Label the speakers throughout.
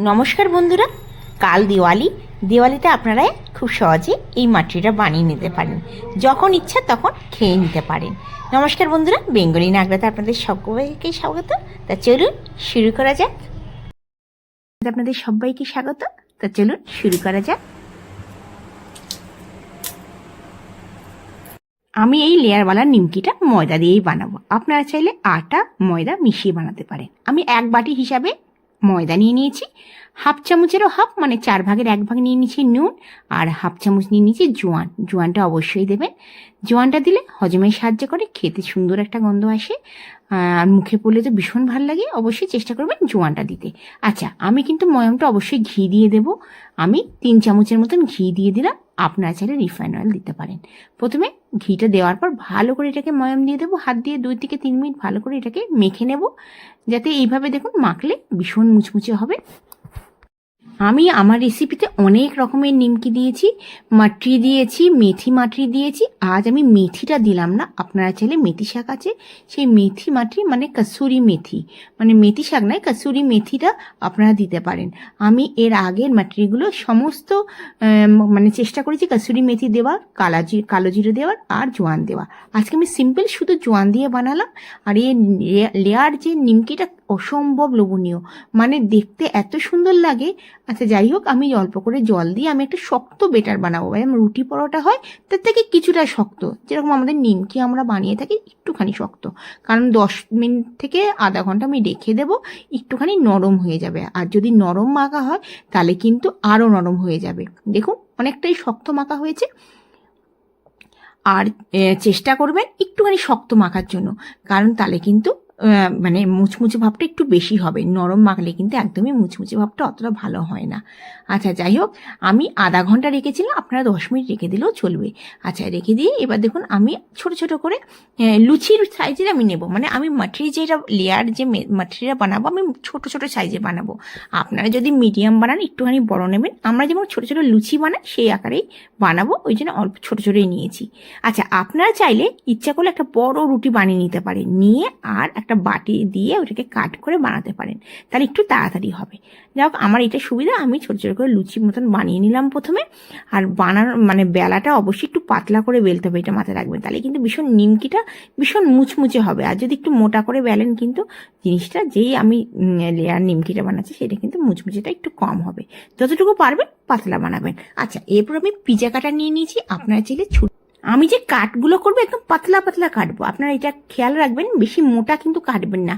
Speaker 1: নমস্কার বন্ধুরা, কাল দিওয়ালিতে আপনারা খুব সহজে এই মাটিটা বানিয়ে নিতে পারেন। যখন ইচ্ছা তখন খেয়ে নিতে পারেন। নমস্কার বন্ধুরা, বেঙ্গলি নাগরাতে আপনাদের সবাইকে স্বাগত। তা চলুন শুরু করা যাক। আপনাদের সবাইকে স্বাগত। তা চলুন শুরু করা যাক। আমি এই লেয়ারওয়ালা নিমকিটা ময়দা দিয়েই বানাবো। আপনারা চাইলে আটা ময়দা মিশিয়ে বানাতে পারেন। আমি 1 বাটি হিসাবে ময়দা নিয়ে নিয়েছি, 1/2 চামচেরও হাফ মানে 4 ভাগের 1 ভাগ নিয়ে নিয়েছি নুন, আর 1/2 চামচ নিয়ে নিয়েছি জোয়ানটা অবশ্যই দেবেন। জোয়ানটা দিলে হজমে সাহায্য করে, খেতে সুন্দর একটা গন্ধ আসে, আর মুখে পড়লে তো ভীষণ ভালো লাগে। অবশ্যই চেষ্টা করবেন জোয়ানটা দিতে। আচ্ছা, আমি কিন্তু ময়ামটা অবশ্যই ঘি দিয়ে দেব। আমি 3 চামচের মতন ঘি দিয়ে দিলাম। আপনারা চাইলে রিফাইন অয়েল দিতে পারেন। প্রথমে ঘিটা দেওয়ার পর ভালো করে এটাকে ময়াম দিয়ে দেবো। হাত দিয়ে 2 থেকে 3 মিনিট ভালো করে এটাকে মেখে নেব, যাতে এইভাবে দেখুন মাখলে ভীষণ মুচমুচে হবে। আমি আমার রেসিপিতে অনেক রকমের নিমকি দিয়েছি, মাটরি দিয়েছি, মেথি মাটরি দিয়েছি। আজ আমি মেথিটা দিলাম না। আপনারা চাইলে মেথি শাক আছে, সেই মেথি মাটরি মানে কসুরি মেথি, মানে মেথি শাক নয়, কসুরি মেথিটা আপনারা দিতে পারেন। আমি এর আগের মাটরিগুলো সমস্ত মানে চেষ্টা করেছি কসুরি মেথি দেওয়ার, কালো জিরে দেওয়ার আর জোয়ান দেওয়া। আজকে আমি সিম্পল শুধু জোয়ান দিয়ে বানালাম। আর এই লেয়ার যে নিমকিটা অসম্ভব লোভনীয়, মানে দেখতে এত সুন্দর লাগে। আচ্ছা যাই হোক, আমি অল্প করে জল দিয়ে আমি একটা শক্ত বেটার বানাবো। যেমন রুটি পরোটা হয় তার থেকে কিছুটা শক্ত, যেরকম আমাদের নিমকি আমরা বানিয়ে থাকি একটুখানি শক্ত। কারণ 10 মিনিট থেকে আধা ঘন্টা আমি রেখে দেবো, একটুখানি নরম হয়ে যাবে। আর যদি নরম মাখা হয় তাহলে কিন্তু আরও নরম হয়ে যাবে। দেখুন অনেকটাই শক্ত মাখা হয়েছে। আর চেষ্টা করবেন একটুখানি শক্ত মাখার জন্য, কারণ তাহলে কিন্তু মানে মুচমুচে ভাবটা একটু বেশি হবে। নরম মাখলে কিন্তু একদমই মুচমুচে ভাবটা অতটা ভালো হয় না। আচ্ছা যাই হোক, আমি আধা ঘন্টা রেখেছিলাম, আপনারা 10 মিনিট রেখে দিলেও চলবে। আচ্ছা রেখে দিয়ে এবার দেখুন আমি ছোট ছোট করে লুচির সাইজের আমি নেব। মানে আমি মাটরি যেটা লেয়ার যে মাটরিটা বানাবো আমি ছোট ছোট সাইজে বানাবো। আপনারা যদি মিডিয়াম বানান একটুখানি বড় নেবেন। আমরা যেমন ছোট ছোট লুচি বানাই সেই আকারেই বানাবো, ওই জন্য অল্প ছোট ছোটই নিয়েছি। আচ্ছা আপনারা চাইলে ইচ্ছা করলে একটা বড় রুটি বানিয়ে নিতে পারেন, নিয়ে আর একটা বাটি দিয়ে ওটাকে কাট করে বানাতে পারেন, তাহলে একটু তাড়াতাড়ি হবে। যাই হোক, আমার এটা সুবিধা, আমি ছোট ছোট করে লুচির মতন বানিয়ে নিলাম প্রথমে। আর বানানোর মানে বেলাটা অবশ্যই একটু পাতলা করে বেলতে হবে, এটা মাথায় রাখবেন, তাহলে কিন্তু ভীষণ নিমকিটা ভীষণ মুচমুচে হবে। আর যদি একটু মোটা করে বেলেন কিন্তু জিনিসটা, যেই আমি লেয়ার নিমকিটা বানাচ্ছি সেটা কিন্তু মুচমুচেটা একটু কম হবে। যতটুকু পারবেন পাতলা বানাবেন। আচ্ছা এরপর আমি পিজা কাটা নিয়ে নিয়েছি। আপনারা চাইলে আমি যে কাটগুলো করবো একদম পাতলা পাতলা কাটবো। আপনারা এটা খেয়াল রাখবেন, বেশি মোটা কিন্তু কাটবেন না,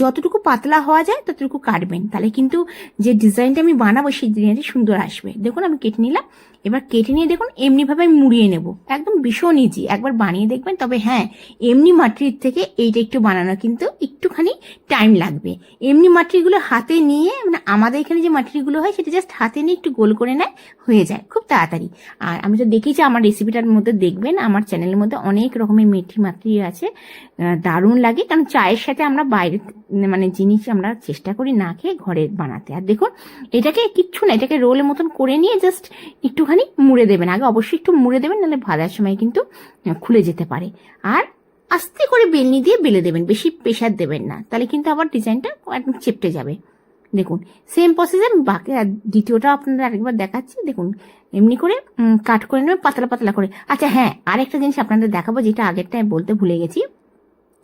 Speaker 1: যতটুকু পাতলা হওয়া যায় ততটুকু কাটবেন, তাহলে কিন্তু যে ডিজাইনটা আমি বানাবো সেই ডিজাইনটা সুন্দর আসবে। দেখুন আমি কেটে নিলাম। এবার কেটে নিয়ে দেখুন এমনিভাবে আমি মুড়িয়ে নেব, একদম ভীষণ ইজি। একবার বানিয়ে দেখবেন। তবে হ্যাঁ, এমনি মাটির থেকে এইটা একটু বানানো কিন্তু একটুখানি টাইম লাগবে। এমনি মাটিগুলো হাতে নিয়ে, মানে আমাদের এখানে যে মাটিগুলো হয় সেটা জাস্ট হাতে নিয়ে একটু গোল করে নেয়, হয়ে যায় খুব তাড়াতাড়ি। আর আমি তো দেখেছি আমার রেসিপিটার মধ্যে, দেখবেন আমার চ্যানেলের মধ্যে অনেক রকমের মেথি মাটি আছে, দারুণ লাগে। কারণ চায়ের সাথে আমরা বাইরে মানে জিনিস আমরা চেষ্টা করি না খেয়ে ঘরে বানাতে। আর দেখুন এটাকে কিচ্ছু না, এটাকে রোলের মতন করে নিয়ে জাস্ট একটুখানি মুড়ে দেবেন। আগে অবশ্যই একটু মুড়ে দেবেন, নাহলে ভাজার সময় কিন্তু খুলে যেতে পারে। আর আস্তে করে বেলনি দিয়ে বেলে দেবেন, বেশি প্রেশার দেবেন না, তাহলে কিন্তু আবার ডিজাইনটা একদম চেপটে যাবে। দেখুন সেম প্রসেসে বাকি দ্বিতীয়টা আপনাদের আরেকবার দেখাচ্ছি। দেখুন এমনি করে কাট করে নেবেন পাতলা পাতলা করে। আচ্ছা হ্যাঁ, আরেকটা জিনিস আপনাদের দেখাবো, যেটা আগেরটায় বলতে ভুলে গেছি,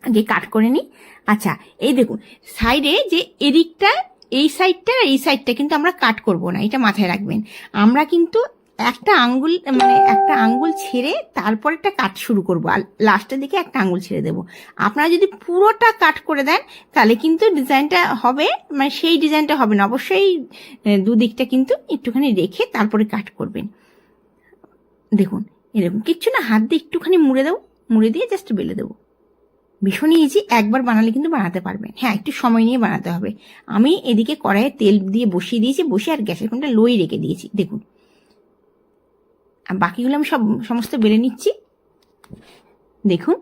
Speaker 1: আগে কাট করে নিই। আচ্ছা এই দেখুন সাইডে যে এদিকটা, এই সাইডটা আর এই সাইডটা কিন্তু আমরা কাট করব না, এটা মাথায় রাখবেন। আমরা কিন্তু একটা আঙ্গুল মানে একটা আঙ্গুল ছেড়ে তারপর একটা কাট শুরু করবো, আর লাস্টের দিকে একটা আঙ্গুল ছেড়ে দেবো। আপনারা যদি পুরোটা কাট করে দেন তাহলে কিন্তু ডিজাইনটা হবে, মানে সেই ডিজাইনটা হবে না। অবশ্যই দুদিকটা কিন্তু একটুখানি রেখে তারপরে কাট করবেন। দেখুন এরকম কিচ্ছু না, হাত দিয়ে একটুখানি মুড়ে দেবো, মুড়ে দিয়ে জাস্ট বেলে দেবো। ভীষণই ইজি, একবার বানালে কিন্তু বানাতে পারবেন। হ্যাঁ একটু সময় নিয়ে বানাতে হবে। আমি এদিকে কড়াইয়ে তেল দিয়ে বসিয়ে দিয়েছি, বসে আর গ্যাসের ফ্লেমটা লোই রেখে দিয়েছি। দেখুন বাকিগুলো আমি সমস্ত বেলে নিচ্ছি, দেখুন।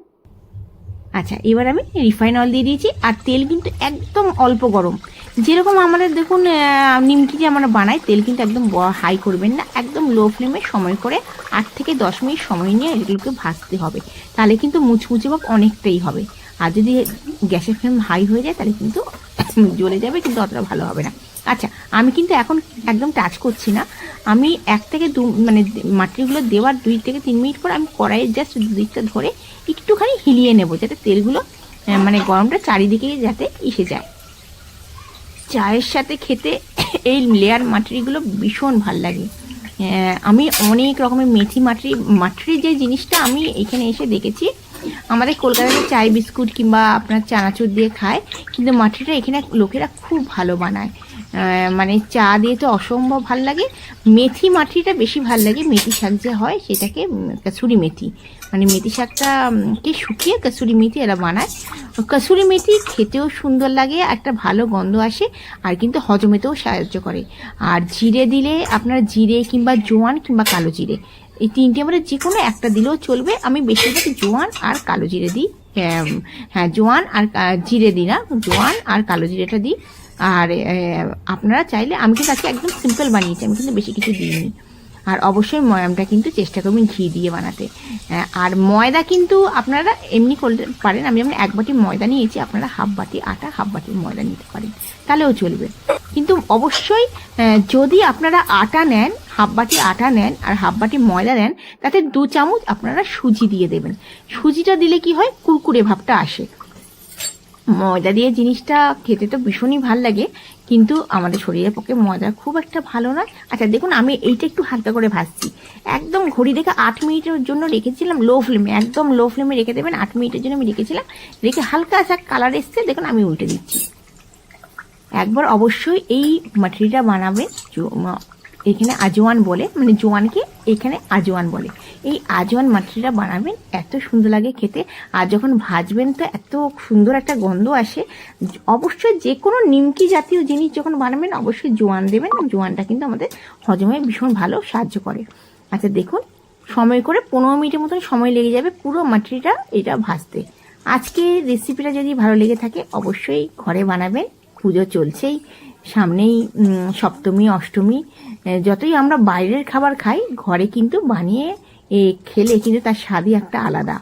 Speaker 1: আচ্ছা এবার আমি রিফাইন অয়েল দিয়ে দিয়েছি, আর তেল কিন্তু একদম অল্প গরম। যেরকম আমাদের দেখুন নিমকি যে আমরা বানাই, তেল কিন্তু একদম হাই করবেন না, একদম লো ফ্লেমে সময় করে 8 থেকে 10 মিনিট সময় নিয়ে এগুলোকে ভাজতে হবে, তাহলে কিন্তু মুচমুচে ভাব অনেকটাই হবে। আর যদি গ্যাসের ফ্লেম হাই হয়ে যায় তাহলে কিন্তু জ্বলে যাবে, কিন্তু অতটা ভালো হবে না। আচ্ছা, আমি কিন্তু এখন একদম টাচ করছি না। আমি 1 থেকে 2 মানে মাটরিগুলো দেওয়ার 2 থেকে 3 মিনিট পর আমি কড়াইয়ে জাস্ট দিকটা ধরে একটুখানি হিলিয়ে নেব, যাতে তেলগুলো মানে গরমটা চারিদিকে যাতে এসে যায়। চায়ের সাথে খেতে এই লেয়ার মাটরিগুলো ভীষণ ভাল লাগে। আমি অনেক রকমের মেথি মাটরির যে জিনিসটা আমি এখানে এসে দেখেছি, আমাদের কলকাতাতে চাই বিস্কুট কিংবা আপনার চানাচুর দিয়ে খায়, কিন্তু মাটরিটা এখানে লোকেরা খুব ভালো বানায়। মানে চা দিয়ে তো অসম্ভব ভাল লাগে। মেথি মাটরিটা বেশি ভাল লাগে। মেথি শাক যে হয় সেটাকে কসুরি মেথি, মানে মেথি শাকটা কে শুকিয়ে কসুরি মেথি এরা বানায়। কসুরি মেথি খেতেও সুন্দর লাগে, একটা ভালো গন্ধ আসে, আর কিন্তু হজমেতেও সাহায্য করে। আর জিরে দিলে আপনার জিরে কিংবা জোয়ান কিংবা কালো জিরে, এই 3টে মধ্যে যে কোনো একটা দিলেও চলবে। আমি বেশিরভাগ জোয়ান আর কালো জিরে দিই। হ্যাঁ, জোয়ান আর জিরে দিই না, জোয়ান আর কালো জিরেটা দিই। আর আপনারা চাইলে, আমি কিন্তু আজকে একদম সিম্পল বানিয়েছি, আমি কিন্তু বেশি কিছু দিইনি। আর অবশ্যই ময়ামটা কিন্তু চেষ্টা করবেন ঘি দিয়ে বানাতে। আর ময়দা কিন্তু আপনারা এমনি করতে পারেন। আমি যেমন 1 বাটি ময়দা নিয়েছি, আপনারা হাফ বাটি আটা হাফ বাটি ময়দা নিতে পারেন, তাহলেও চলবে। কিন্তু অবশ্যই যদি আপনারা আটা নেন, হাফ বাটি আটা নেন আর হাফ বাটি ময়দা নেন, তাতে 2 চামচ আপনারা সুজি দিয়ে দেবেন। সুজিটা দিলে কি হয়, কুরকুরে ভাবটা আসে। ময়দা দিয়ে জিনিসটা খেতে তো ভীষণই ভাল লাগে, কিন্তু আমাদের শরীরের পক্ষে ময়দা খুব একটা ভালো নয়। আচ্ছা দেখুন, আমি এইটা একটু হালকা করে ভাজছি। একদম ঘড়ি দেখে 8 মিনিটের জন্য রেখেছিলাম লো ফ্লেমে, একদম লো ফ্লেমে রেখে দেবেন। 8 মিনিটের জন্য আমি রেখেছিলাম, রেখে হালকা একটা কালার এসছে, দেখুন আমি উল্টে দিচ্ছি। একবার অবশ্যই এই মাটরিটা বানাবেন। এখানে আজওয়ান বলে, মানে জোয়ানকে এখানে আজওয়ান বলে। এই আজওয়ান মাটরিটা বানাবেন, এত সুন্দর লাগে খেতে। আর যখন ভাজবেন তো এত সুন্দর একটা গন্ধ আসে। অবশ্যই যে কোনো নিমকি জাতীয় জিনিস যখন বানাবেন অবশ্যই জোয়ান দেবেন। জোয়ানটা কিন্তু আমাদের হজমে ভীষণ ভালো সাহায্য করে। আচ্ছা দেখুন, সময় করে 15 মিনিটের মতন সময় লেগে যাবে পুরো মাটরিটা এটা ভাজতে। আজকে রেসিপিটা যদি ভালো লেগে থাকে অবশ্যই ঘরে বানাবেন। পুজো চলছেই, সামনেই সপ্তমী অষ্টমী। যতই আমরা বাইরের খাবার খাই, ঘরে কিন্তু বানিয়ে খেলে কিন্তু তার স্বাদই একটা আলাদা।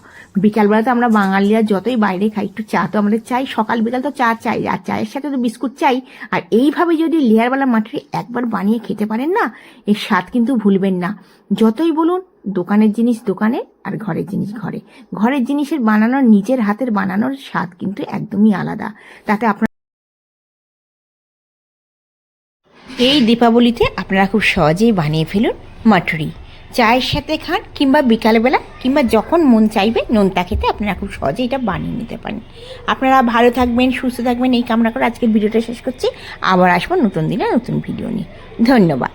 Speaker 1: বিকালবেলাতে আমরা বাঙালিরা যতই বাইরে খাই, একটু চা তো আমাদের চাই, সকাল বিকাল তো চা চাই, আর চায়ের সাথে তো বিস্কুট চাই। আর এইভাবে যদি লেয়ারওয়ালা মাটরি একবার বানিয়ে খেতে পারেন না, এর স্বাদ কিন্তু ভুলবেন না। যতই বলুন, দোকানের জিনিস দোকানে আর ঘরের জিনিস ঘরে। ঘরের জিনিসের বানানোর, নিজের হাতের বানানোর স্বাদ কিন্তু একদমই আলাদা। তাতে আপনার এই দীপাবলিতে আপনারা খুব সহজেই বানিয়ে ফেলুন মাটরি। চায়ের সাথে খান কিংবা বিকালবেলা কিংবা যখন মন চাইবে নোনতা খেতে আপনারা খুব সহজেই এটা বানিয়ে নিতে পারেন। আপনারা ভালো থাকবেন, সুস্থ থাকবেন, এই কামনা করে আজকে ভিডিওটা শেষ করছি। আবার আসবো নতুন দিনে নতুন ভিডিও নিয়ে। ধন্যবাদ।